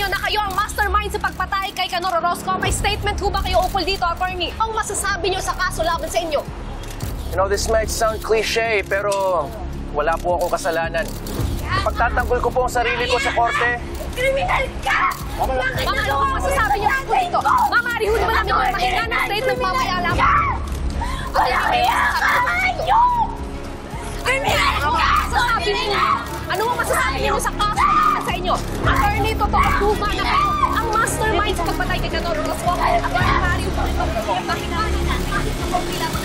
ninyo na kayo ang mastermind sa pagpatay kay Canor Orozco? May statement ho ba kayo ukol dito, attorney? Ang masasabi nyo sa kaso laban sa inyo? You know, this might sound cliche, pero wala po akong kasalanan. Pagtatanggol ko po ang sarili ko sa korte. Kriminal ka! Ma'am, ano ang masasabi nyo ukol dito? Ma'am, ariho naman namin yung mahinga ng statement mamaya lamang. Kriminal ka! Masasabi ninyo! Ano ang masasabi ninyo sa kaso laban sa inyo? Attorney, totoo po ba na kayo ang mastermind sa pagpatay kay Canor Orozco? At ang ariho po rin ang mahinga ng statement.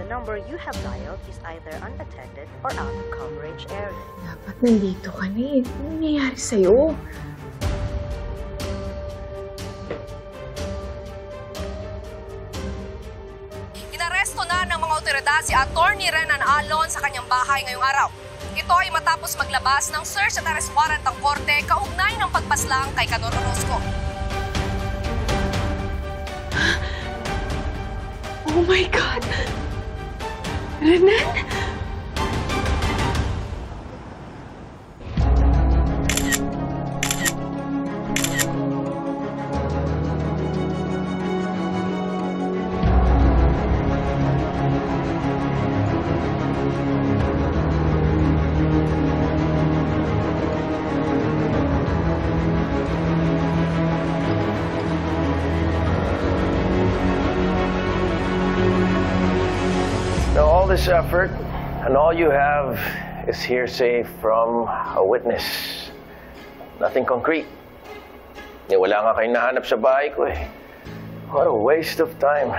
The number you have dialed is either unattended or out of coverage area. Dapat nandito ka na eh. Ano nangyayari sa'yo? Inaresto na ng mga otoridad si Attorney Renan Alon sa kanyang bahay ngayong araw. Ito ay matapos maglabas ng search at arrest warrant ng korte kaugnay ng pagpaslang kay Canor Orozco. Oh my God! Renan? Now, all this effort, and all you have is hearsay from a witness. Nothing concrete. Wala nga kayong nahanap sa bahay ko eh. What a waste of time.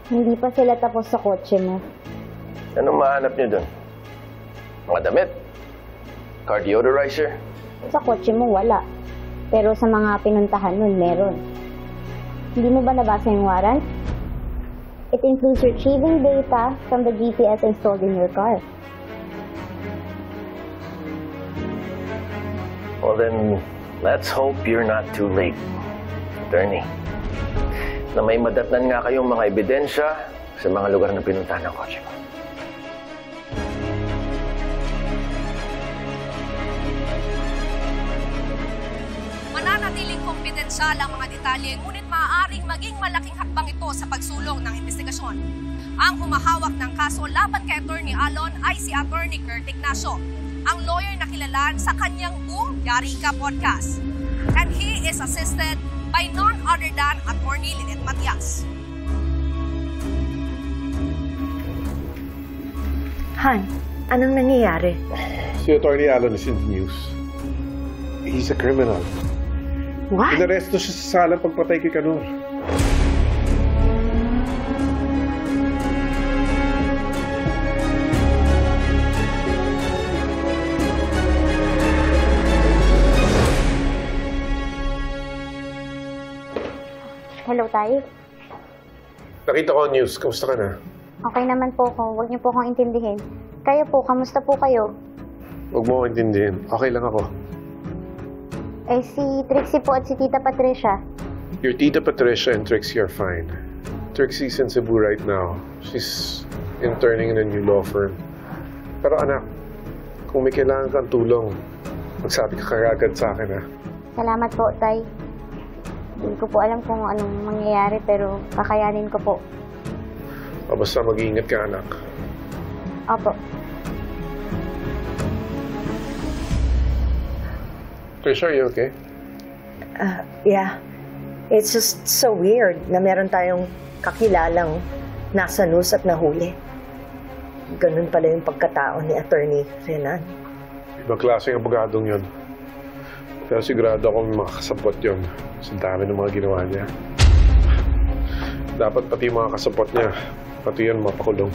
Hindi pa sila tapos sa kotse mo. Anong mahanap niyo dun? Mga damit? Car deodorizer? Sa kotse mo, wala. Pero sa mga pinuntahan nun, meron. Hindi mo ba nabasa yung warrant? It includes retrieving data from the GPS installed in your car. Well then, let's hope you're not too late, attorney. Na may madatnan nga kayong mga ebidensya sa mga lugar na pinuntahan ng kotse ko. Mananatiling kumpidensyal ang mga detalye, ngunit maaaring maging malaking hakbang ito sa pagsulong ng investigasyon. Ang humahawak ng kaso laban kay Attorney Alon ay si Attorney Kurt Ignacio, ang lawyer na kilala sa kanyang Boom Yari Ka podcast. And he is assisted by none other than Attorney Lynette Matias. Han, anong nangyayari? Si Attorney Alon is in the news. He's a criminal. What? Inaresto siya sa salang pagpatay kay Canor. Hello, Tay. Nakita ko ang news. Kamusta ka na? Okay naman po ako. Huwag niyo po akong intindihin. Kayo po, kamusta po kayo? Huwag mo ako intindihin. Okay lang ako. Eh, si Trixie po at si Tita Patricia. Your Tita Patricia and Trixie are fine. Trixie's in Cebu right now. She's interning in a new law firm. Pero anak, kung may kailangan kang tulong, magsabi ka kagad sa akin, ha? Salamat po, Tay. Hindi ko po alam kung anong mangyayari, pero kakayanin ko po. Basta mag-iingat ka, anak. Opo. Trisha, are you okay? Yeah. It's just so weird na meron tayong kakilalang nasa news at nahuli. Ganun pala yung pagkatao ni Attorney Renan. Ibang klaseng abogadong yun. Pero sigurado ako may mga kasapot yun. Sa dami ng mga ginawa niya. Dapat pati yung mga kasapot niya, pati yun mapakulong.